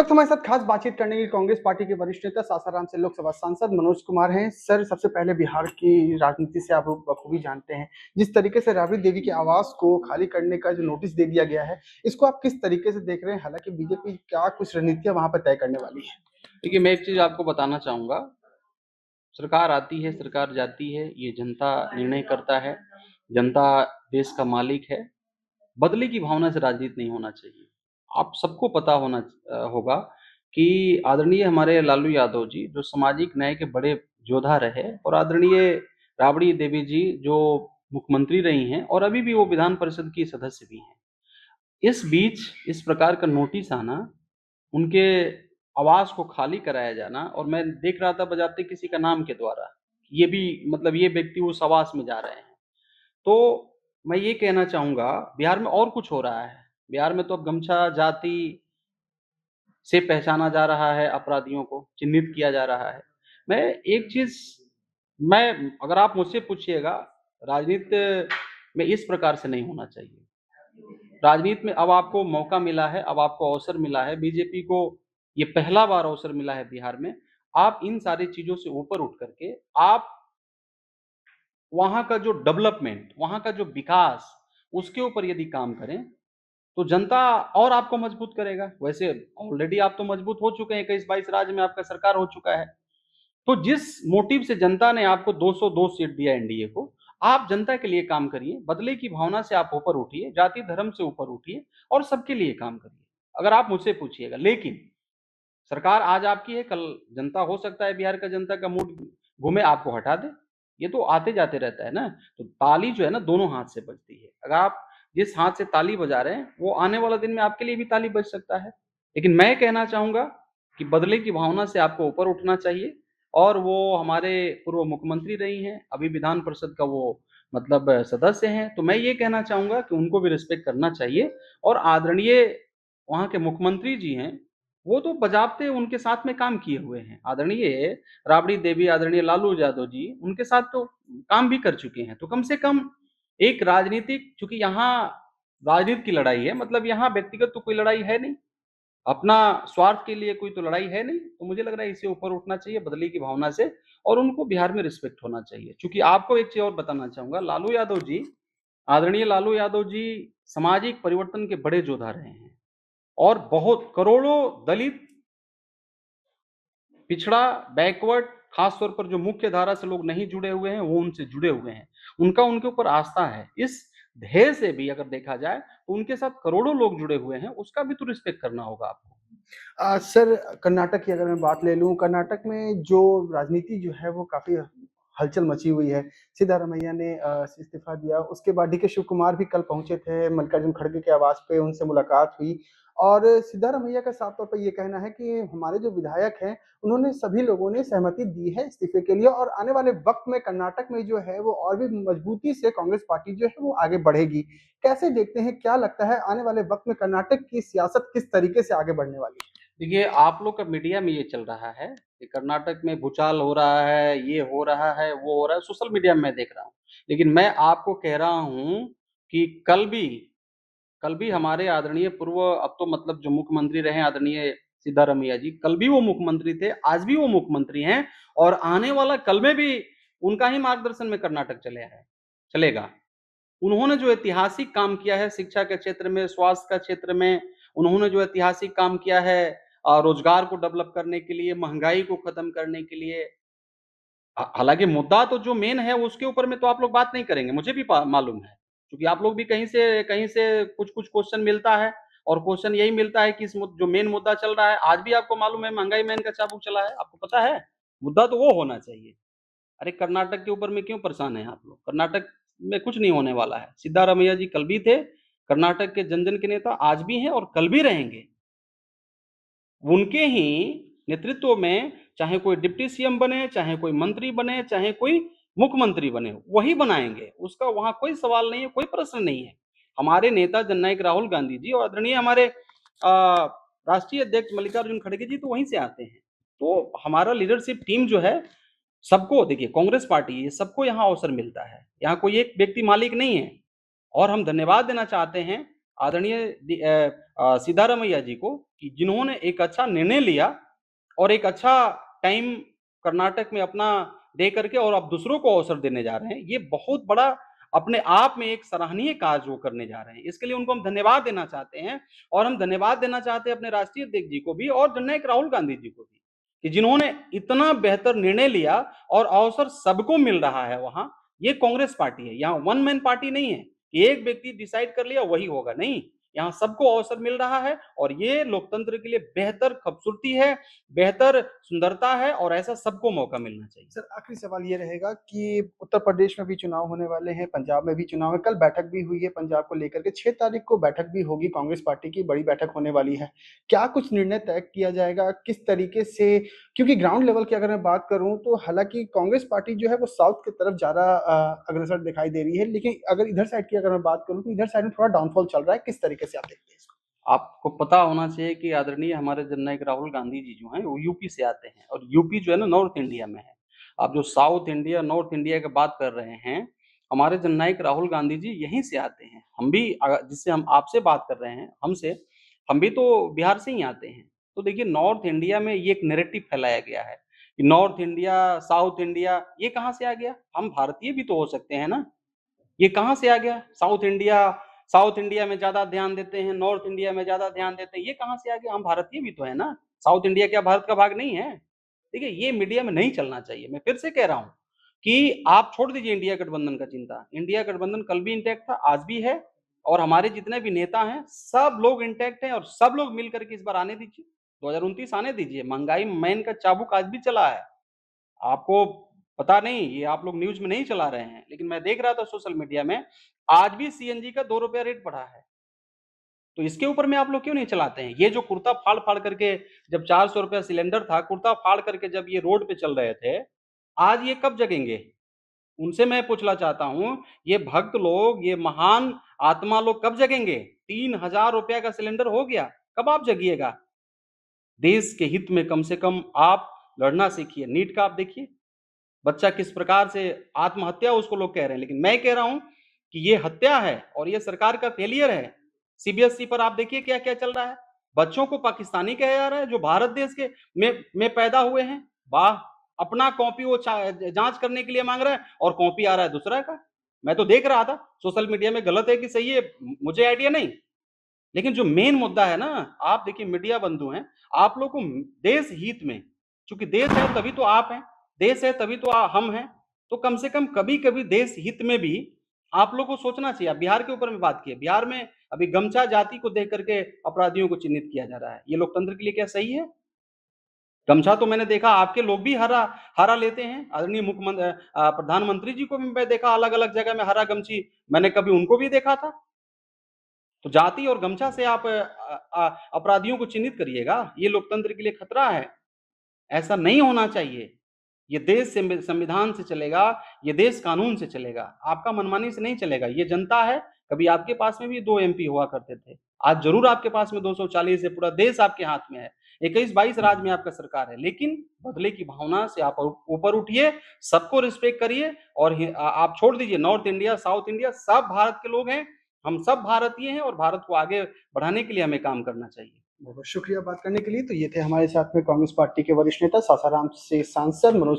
इस वक्त हमारे साथ खास बातचीत करने के लिए कांग्रेस पार्टी के वरिष्ठ नेता सासाराम से लोकसभा सांसद मनोज कुमार हैं। सर, सबसे पहले बिहार की राजनीति से आप लोग बखूबी जानते हैं। जिस तरीके से राबड़ी देवी के आवास को खाली करने का जो नोटिस दे दिया गया है, इसको आप किस तरीके से देख रहे हैं? हालांकि बीजेपी क्या कुछ रणनीतियां वहां पर तय करने वाली है? देखिए, मैं एक चीज आपको बताना चाहूंगा। सरकार आती है, सरकार जाती है, ये जनता निर्णय करता है। जनता देश का मालिक है। बदले की भावना से राजनीति नहीं होना चाहिए। आप सबको पता होगा कि आदरणीय हमारे लालू यादव जी जो सामाजिक न्याय के बड़े योद्धा रहे, और आदरणीय राबड़ी देवी जी जो मुख्यमंत्री रही हैं और अभी भी वो विधान परिषद की सदस्य भी हैं। इस बीच इस प्रकार का नोटिस आना, उनके आवास को खाली कराया जाना, और मैं देख रहा था बजाते किसी का नाम के द्वारा, ये भी मतलब ये व्यक्ति उस आवास में जा रहे हैं। तो मैं ये कहना चाहूँगा, बिहार में और कुछ हो रहा है। बिहार में तो अब गमछा जाति से पहचाना जा रहा है, अपराधियों को चिन्हित किया जा रहा है। मैं एक चीज़ मैं अगर आप मुझसे पूछिएगा, राजनीति में इस प्रकार से नहीं होना चाहिए। राजनीति में अब आपको मौका मिला है, अब आपको अवसर मिला है, बीजेपी को ये पहला बार अवसर मिला है बिहार में। आप इन सारी चीज़ों से ऊपर उठ करके आप वहाँ का जो डेवलपमेंट, वहाँ का जो विकास, उसके ऊपर यदि काम करें, तो जनता और आपको मजबूत करेगा। वैसे ऑलरेडी आप तो मजबूत हो चुके हैं, 21-22 राज्य में आपका सरकार हो चुका है। तो जिस मोटिव से जनता ने आपको 202 सीट दिया एनडीए को, आप जनता के लिए काम करिए, बदले की भावना से आप ऊपर उठिए, जाति धर्म से ऊपर उठिए और सबके लिए काम करिए, अगर आप मुझसे पूछिएगा। लेकिन सरकार आज आपकी है, कल जनता हो सकता है बिहार का जनता का मूड घूमे, आपको हटा दे। ये तो आते जाते रहता है ना। तो ताली जो है ना, दोनों हाथ से बजती है। अगर आप जिस हाथ से ताली बजा रहे हैं, वो आने वाला दिन में आपके लिए भी ताली बज सकता है। लेकिन मैं कहना चाहूंगा कि बदले की भावना से आपको ऊपर उठना चाहिए। और वो हमारे पूर्व मुख्यमंत्री रही हैं, अभी विधान परिषद का वो मतलब सदस्य हैं, तो मैं ये कहना चाहूंगा कि उनको भी रिस्पेक्ट करना चाहिए। और आदरणीय वहाँ के मुख्यमंत्री जी हैं, वो तो बजाबते उनके साथ में काम किए हुए हैं। आदरणीय राबड़ी देवी, आदरणीय लालू यादव जी उनके साथ तो काम भी कर चुके हैं। तो कम से कम एक राजनीतिक, चूंकि यहाँ राजनीति की लड़ाई है, मतलब यहाँ व्यक्तिगत तो कोई लड़ाई है नहीं, अपना स्वार्थ के लिए कोई तो लड़ाई है नहीं। तो मुझे लग रहा है इससे ऊपर उठना चाहिए बदले की भावना से, और उनको बिहार में रिस्पेक्ट होना चाहिए। चूंकि आपको एक चीज और बताना चाहूंगा, लालू यादव जी, आदरणीय लालू यादव जी सामाजिक परिवर्तन के बड़े योद्धा रहे हैं, और बहुत करोड़ों दलित, पिछड़ा, बैकवर्ड, खास तौर पर जो मुख्य धारा से लोग नहीं जुड़े हुए हैं, वो उनसे जुड़े हुए हैं। उनका उनके ऊपर आस्था है। इस ध्येय से भी अगर देखा जाए तो उनके साथ करोड़ों लोग जुड़े हुए हैं, उसका भी तो रिस्पेक्ट करना होगा आपको। सर, कर्नाटक की अगर मैं बात ले लूं, कर्नाटक में जो राजनीति जो है वो काफी हलचल मची हुई है। सिद्धारमैया ने इस्तीफा दिया, उसके बाद डीके शिव कुमार भी कल पहुंचे थे मल्लिकार्जुन खड़गे के आवास पे, उनसे मुलाकात हुई। और सिद्धारमैया का साफ तौर पर ये कहना है कि हमारे जो विधायक हैं, उन्होंने सभी लोगों ने सहमति दी है इस्तीफे के लिए, और आने वाले वक्त में कर्नाटक में जो है वो और भी मजबूती से कांग्रेस पार्टी जो है वो आगे बढ़ेगी। कैसे देखते हैं, क्या लगता है आने वाले वक्त में कर्नाटक की सियासत किस तरीके से आगे बढ़ने वाली है? देखिए, आप लोग का मीडिया में ये चल रहा है कि कर्नाटक में भूचाल हो रहा है, ये हो रहा है, वो हो रहा है, सोशल मीडिया में मैं देख रहा हूँ। लेकिन मैं आपको कह रहा हूँ कि कल भी हमारे आदरणीय पूर्व, अब तो मतलब जो मुख्यमंत्री रहे आदरणीय सिद्धारमैया जी, कल भी वो मुख्यमंत्री थे, आज भी वो मुख्यमंत्री हैं, और आने वाला कल में भी उनका ही मार्गदर्शन में कर्नाटक चलेगा। उन्होंने जो ऐतिहासिक काम किया है शिक्षा के क्षेत्र में, स्वास्थ्य का क्षेत्र में, उन्होंने जो ऐतिहासिक काम किया है रोजगार को डेवलप करने के लिए, महंगाई को खत्म करने के लिए। हालाँकि मुद्दा तो जो मेन है उसके ऊपर में तो आप लोग बात नहीं करेंगे, मुझे भी पा मालूम है। क्योंकि आप लोग भी कहीं से कुछ-कुछ क्वेश्चन मिलता है, और क्वेश्चन यही मिलता है कि इस जो मेन मुद्दा चल रहा है, आज भी आपको मालूम है महँगाई में इनका चाबुक चला है, आपको पता है? मुद्दा तो वो होना चाहिए। अरे कर्नाटक के ऊपर में क्यों परेशान हैं आप लोग? कर्नाटक में कुछ नहीं होने वाला है। सिद्धारमैया जी कल भी थे, कर्नाटक के जन-जन के नेता आज भी हैं और कल भी रहेंगे। उनके ही नेतृत्व में चाहे कोई डिप्टी सीएम बने, चाहे कोई मंत्री बने, चाहे कोई मुख्यमंत्री बने, वही बनाएँगे। उसका वहाँ कोई सवाल नहीं है, कोई प्रश्न नहीं है। हमारे नेता जननायक राहुल गांधी जी और आदरणीय हमारे राष्ट्रीय अध्यक्ष मल्लिकार्जुन खड़गे जी तो वहीं से आते हैं। तो हमारा लीडरशिप टीम जो है, सबको देखिए, कांग्रेस पार्टी है, सबको यहाँ अवसर मिलता है। यहाँ कोई एक व्यक्ति मालिक नहीं है। और हम धन्यवाद देना चाहते हैं आदरणीय सिद्धारमैया जी को कि जिन्होंने एक अच्छा निर्णय लिया और एक अच्छा टाइम कर्नाटक में अपना दे करके और अब दूसरों को अवसर देने जा रहे हैं। ये बहुत बड़ा अपने आप में एक सराहनीय कार्य वो करने जा रहे हैं। इसके लिए उनको हम धन्यवाद देना चाहते हैं और हम धन्यवाद देना चाहते हैं अपने राष्ट्रीय अध्यक्ष जी को भी और जननायक राहुल गांधी जी को भी कि जिन्होंने इतना बेहतर निर्णय लिया और अवसर सबको मिल रहा है वहां। ये कांग्रेस पार्टी है, यहाँ वन मैन पार्टी नहीं है कि एक व्यक्ति डिसाइड कर लिया वही होगा, नहीं, यहाँ सबको अवसर मिल रहा है और ये लोकतंत्र के लिए बेहतर खूबसूरती है, बेहतर सुंदरता है और ऐसा सबको मौका मिलना चाहिए। सर आखिरी सवाल ये रहेगा कि उत्तर प्रदेश में भी चुनाव होने वाले हैं, पंजाब में भी चुनाव है, कल बैठक भी हुई है पंजाब को लेकर के, 6 तारीख को बैठक भी होगी, कांग्रेस पार्टी की बड़ी बैठक होने वाली है। क्या कुछ निर्णय तय किया जाएगा? किस तरीके से, क्योंकि ग्राउंड लेवल की अगर मैं बात करूँ तो हालाँकि कांग्रेस पार्टी जो है वो साउथ की तरफ ज़्यादा अग्रसर दिखाई दे रही है, लेकिन अगर इधर साइड की अगर मैं बात करूँ तो इधर साइड में थोड़ा डाउनफॉल चल रहा है, किस तरीके से आप देखते हैं इसको? आपको पता होना चाहिए कि आदरणीय हमारे जननायक राहुल गांधी जी जो हैं वो यूपी से आते हैं और यूपी जो है ना नॉर्थ इंडिया में है। आप जो साउथ इंडिया, नॉर्थ इंडिया की बात कर रहे हैं, हमारे जननायक राहुल गांधी जी यहीं से आते हैं। हम भी जिससे हम आपसे बात कर रहे हैं, हमसे, हम भी तो बिहार से ही आते हैं। तो देखिए नॉर्थ इंडिया में ये एक नैरेटिव फैलाया गया है कि नॉर्थ इंडिया, साउथ इंडिया, ये कहाँ से आ गया? हम भारतीय भी तो हो सकते हैं ना। ये कहाँ से आ गया? साउथ इंडिया में ज़्यादा ध्यान देते हैं, नॉर्थ इंडिया में ज़्यादा ध्यान देते हैं, ये कहाँ से आ गया? हम भारतीय भी तो हैं ना, साउथ इंडिया क्या भारत का भाग नहीं है? देखिए, ये मीडिया में नहीं चलना चाहिए। मैं फिर से कह रहा हूँ कि आप छोड़ दीजिए इंडिया गठबंधन का चिंता। इंडिया गठबंधन कल भी इंटैक्ट था, आज भी है और हमारे जितने भी नेता हैं, सब लोग इंटैक्ट हैं और सब लोग मिल कर के इस बार आने दीजिए, 2029 आने दीजिए। महँगाई मैन का चाबुक आज भी चला है। आपको पता नहीं, ये आप लोग न्यूज़ में नहीं चला रहे हैं, लेकिन मैं देख रहा था सोशल मीडिया में, आज भी सीएनजी का ₹2 रेट बढ़ा है। तो इसके ऊपर में आप लोग क्यों नहीं चलाते हैं? ये जो कुर्ता फाड़-फाड़ करके जब ₹400 सिलेंडर था, कुर्ता फाड़ करके जब ये रोड पे चल रहे थे, आज ये कब जगेंगे? उनसे मैं पूछना चाहता हूँ, ये भक्त लोग, ये महान आत्मा लोग कब जगेंगे? ₹3000 का सिलेंडर हो गया, कब आप जगिएगा? देश के हित में कम से कम आप लड़ना सीखिए। नीट का आप देखिए, बच्चा किस प्रकार से आत्महत्या उसको लोग कह रहे हैं, लेकिन मैं कह रहा हूं कि ये हत्या है और ये सरकार का फेलियर है। सीबीएसई पर आप देखिए क्या क्या चल रहा है। बच्चों को पाकिस्तानी कहा जा रहा है जो भारत देश के में पैदा हुए हैं। वाह, अपना कॉपी वो जांच करने के लिए मांग रहा है और कॉपी आ रहा है दूसरा का। मैं तो देख रहा था सोशल मीडिया में, गलत है कि सही है मुझे आइडिया नहीं, लेकिन जो मेन मुद्दा है ना, आप देखिए मीडिया बंधु हैं, आप लोग को देश हित में, चूंकि देश है तभी तो आप हैं, देश है तभी तो हम हैं, तो कम से कम कभी कभी देश हित में भी आप लोग को सोचना चाहिए। बिहार के ऊपर में बात की है, बिहार में अभी गमछा जाति को देख करके अपराधियों को चिन्हित किया जा रहा है। ये लोकतंत्र के लिए क्या सही है? गमछा तो मैंने देखा आपके लोग भी हरा हरा लेते हैं। आदरणीय मुख्यमंत्री प्रधानमंत्री जी को भी मैं देखा अलग अलग जगह में हरा गमछी, मैंने कभी उनको भी देखा था। तो जाति और गमछा से आप अपराधियों को चिन्हित करिएगा, ये लोकतंत्र के लिए खतरा है। ऐसा नहीं होना चाहिए। ये देश संविधान से चलेगा, ये देश कानून से चलेगा, आपका मनमानी से नहीं चलेगा। ये जनता है, कभी आपके पास में भी 2 एमपी हुआ करते थे, आज जरूर आपके पास में 240 है, पूरा देश आपके हाथ में है, 21-22 राज्य में आपका सरकार है, लेकिन बदले की भावना से आप ऊपर उठिए, सबको रिस्पेक्ट करिए और आप छोड़ दीजिए नॉर्थ इंडिया, साउथ इंडिया, सब भारत के लोग हैं, हम सब भारतीय हैं और भारत को आगे बढ़ाने के लिए हमें काम करना चाहिए। बहुत शुक्रिया बात करने के लिए। तो ये थे हमारे साथ में कांग्रेस पार्टी के वरिष्ठ नेता सासाराम से सांसद मनोज